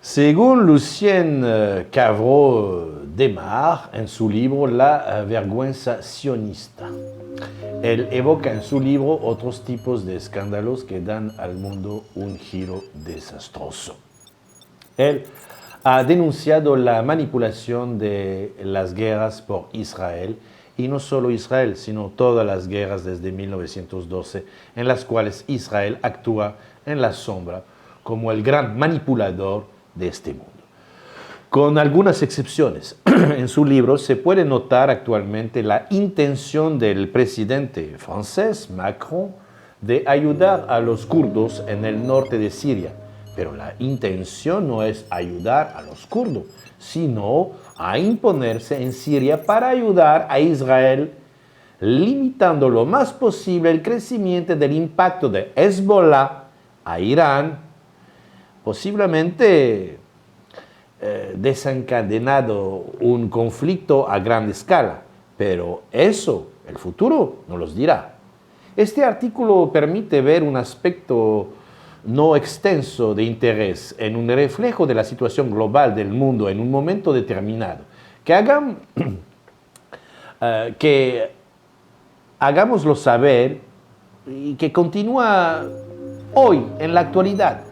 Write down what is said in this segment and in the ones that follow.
Según Lucien Cavreau-Desmar, en su libro La vergüenza sionista, él evoca en su libro otros tipos de escándalos que dan al mundo un giro desastroso. Él ha denunciado la manipulación de las guerras por Israel, y no solo Israel, sino todas las guerras desde 1912, en las cuales Israel actúa en la sombra como el gran manipulador de este mundo. Con algunas excepciones, en su libro se puede notar actualmente la intención del presidente francés, Macron, de ayudar a los kurdos en el norte de Siria. Pero la intención no es ayudar a los kurdos, sino a imponerse en Siria para ayudar a Israel, limitando lo más posible el crecimiento del impacto de Hezbollah a Irán, posiblemente desencadenado un conflicto a gran escala, pero eso el futuro nos los dirá. Este artículo permite ver un aspecto no extenso de interés en un reflejo de la situación global del mundo en un momento determinado, que hagámoslo saber y que continúa hoy en la actualidad.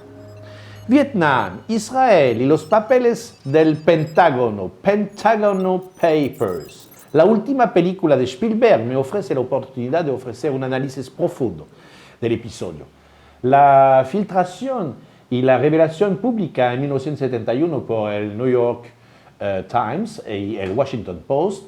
Vietnam, Israel y los papeles del Pentágono, Pentagon Papers. La última película de Spielberg me ofrece la oportunidad de ofrecer un análisis profundo del episodio. La filtración y la revelación pública en 1971 por el New York Times y el Washington Post.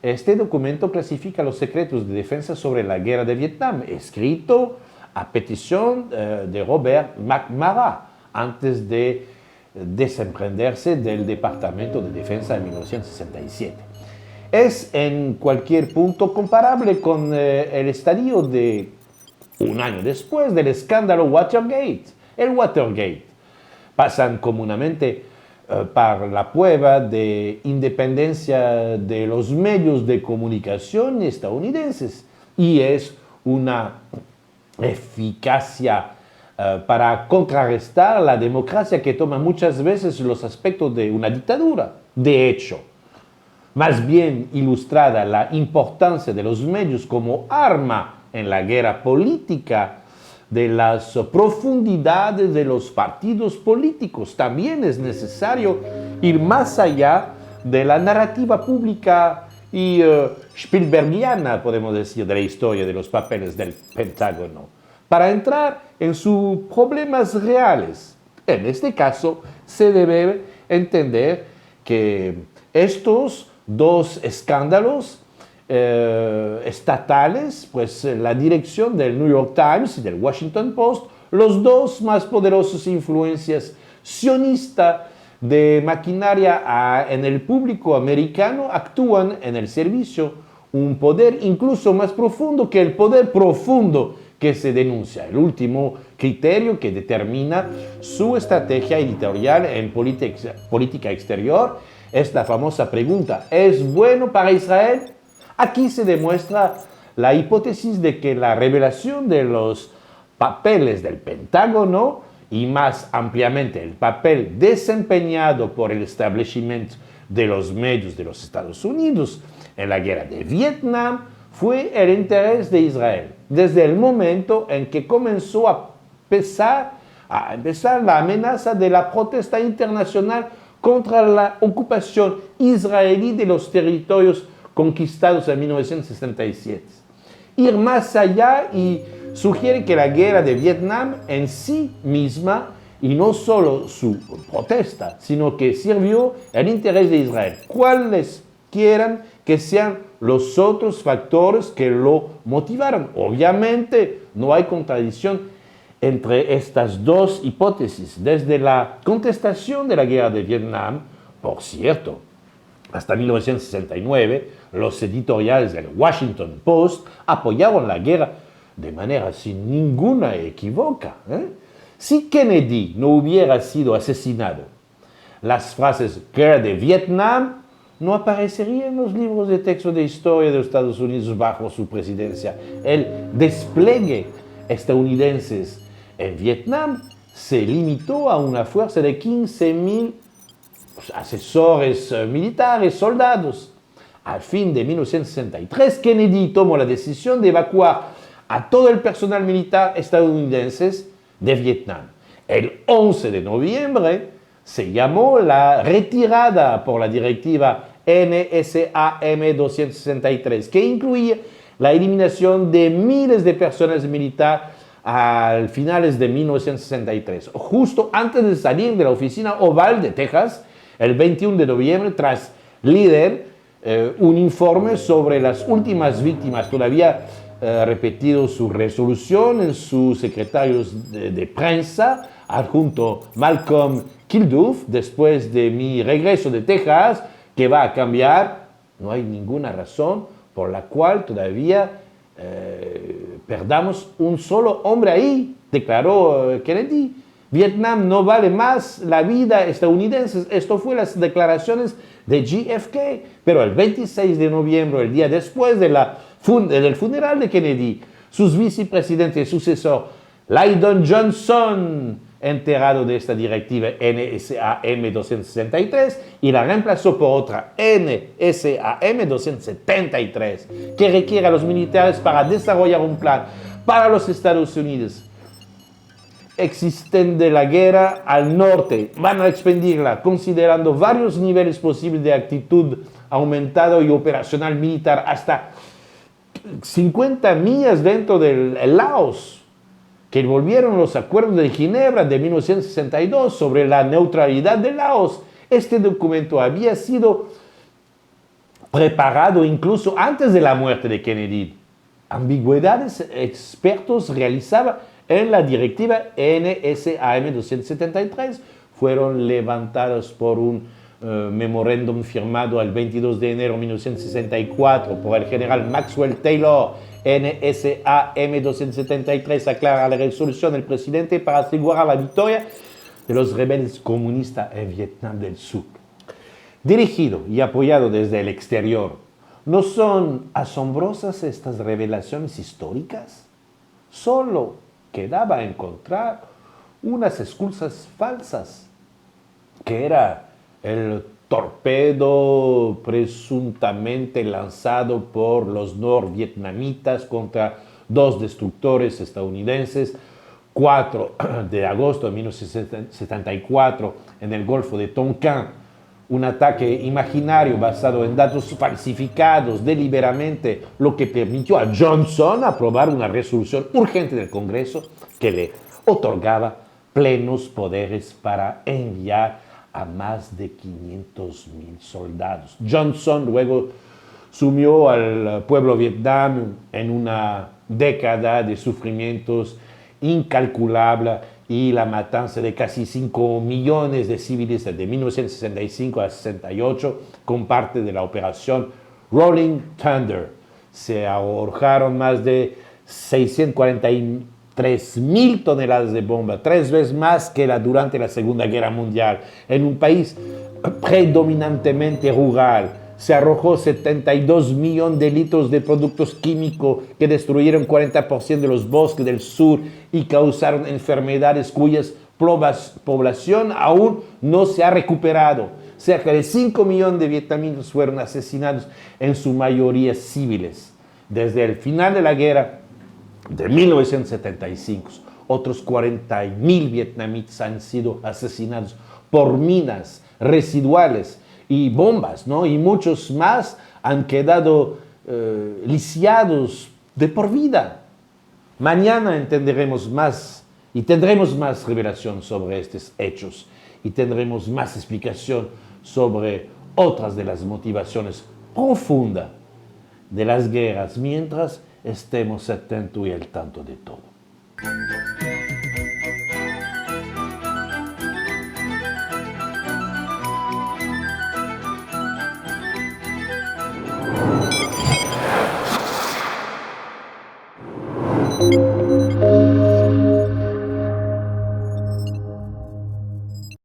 Este documento clasifica los secretos de defensa sobre la guerra de Vietnam, escrito a petición de Robert McNamara, antes de desemprenderse del Departamento de Defensa en 1967. Es en cualquier punto comparable con el estadio de un año después del escándalo Watergate. El Watergate pasan comúnmente por la prueba de independencia de los medios de comunicación estadounidenses y es una eficacia para contrarrestar la democracia que toma muchas veces los aspectos de una dictadura. De hecho, más bien ilustrada la importancia de los medios como arma en la guerra política, de las profundidades de los partidos políticos. También es necesario ir más allá de la narrativa pública y Spielbergiana, podemos decir, de la historia de los papeles del Pentágono, para entrar en sus problemas reales. En este caso, se debe entender que estos dos escándalos estatales, pues la dirección del New York Times y del Washington Post, los dos más poderosas influencias sionistas de maquinaria en el público americano, actúan en el servicio un poder incluso más profundo que el poder profundo que se denuncia, el último criterio que determina su estrategia editorial en política exterior. Es la famosa pregunta: ¿es bueno para Israel? Aquí se demuestra la hipótesis de que la revelación de los papeles del Pentágono y más ampliamente el papel desempeñado por el establishment de los medios de los Estados Unidos en la guerra de Vietnam fue el interés de Israel, desde el momento en que comenzó a empezar la amenaza de la protesta internacional contra la ocupación israelí de los territorios conquistados en 1967. Ir más allá y sugiere que la guerra de Vietnam en sí misma, y no solo su protesta, sino que sirvió el interés de Israel, cuales quieran que sean los otros factores que lo motivaron. Obviamente no hay contradicción entre estas dos hipótesis. Desde la contestación de la guerra de Vietnam, por cierto, hasta 1969, los editoriales del Washington Post apoyaron la guerra de manera sin ninguna equívoca. Si Kennedy no hubiera sido asesinado, las frases guerra de Vietnam no aparecerían en los libros de texto de historia de los Estados Unidos bajo su presidencia. El despliegue estadounidense en Vietnam se limitó a una fuerza de 15.000 asesores militares, soldados. Al fin de 1963, Kennedy tomó la decisión de evacuar a todo el personal militar estadounidense de Vietnam. El 11 de noviembre se llamó la retirada por la directiva NSAM 263, que incluía la eliminación de miles de personas militares a finales de 1963, justo antes de salir de la oficina oval de Texas, el 21 de noviembre, tras líder un informe sobre las últimas víctimas. Todavía repetido su resolución en sus secretarios de prensa, adjunto Malcolm Kilduff, después de mi regreso de Texas, que va a cambiar. No hay ninguna razón por la cual todavía perdamos un solo hombre ahí, declaró Kennedy. Vietnam no vale más la vida estadounidense. Esto fue las declaraciones de JFK. Pero el 26 de noviembre, el día después del funeral de Kennedy, sus vicepresidentes y sucesor, Lyndon Johnson, enterado de esta directiva NSAM 263 y la reemplazó por otra NSAM 273, que requiere a los militares para desarrollar un plan para los Estados Unidos. Existen de la guerra al norte, van a expandirla, considerando varios niveles posibles de actitud aumentado y operacional militar, hasta 50 millas dentro del Laos, que volvieron los acuerdos de Ginebra de 1962 sobre la neutralidad de Laos. Este documento había sido preparado incluso antes de la muerte de Kennedy. Ambigüedades expertos realizaban en la directiva NSAM 273 fueron levantadas por un memorándum firmado el 22 de enero de 1964 por el general Maxwell Taylor. NSAM 273 aclara la resolución del presidente para asegurar la victoria de los rebeldes comunistas en Vietnam del Sur. Dirigido y apoyado desde el exterior, ¿no son asombrosas estas revelaciones históricas? Solo quedaba encontrar unas excusas falsas, que era el torpedo presuntamente lanzado por los norvietnamitas contra 2 destructores estadounidenses, 4 de agosto de 1974 en el Golfo de Tonkin, un ataque imaginario basado en datos falsificados deliberadamente, lo que permitió a Johnson aprobar una resolución urgente del Congreso que le otorgaba plenos poderes para enviar a más de 500,000 soldados. Johnson luego sumió al pueblo Vietnam en una década de sufrimientos incalculable y la matanza de casi 5 millones de civiles de 1965 a 68 con parte de la operación Rolling Thunder. Se ahorcaron más de 643,000 toneladas de bomba, 3 veces más que durante la Segunda Guerra Mundial. En un país predominantemente rural, se arrojó 72 millones de litros de productos químicos que destruyeron 40% de los bosques del sur y causaron enfermedades cuyas población aún no se ha recuperado. Cerca de 5 millones de vietnamitas fueron asesinados, en su mayoría civiles. Desde el final de la guerra de 1975, otros 40,000 vietnamitas han sido asesinados por minas residuales y bombas, ¿no? Y muchos más han quedado lisiados de por vida. Mañana entenderemos más y tendremos más revelación sobre estos hechos y tendremos más explicación sobre otras de las motivaciones profundas de las guerras, mientras estemos atentos y al tanto de todo.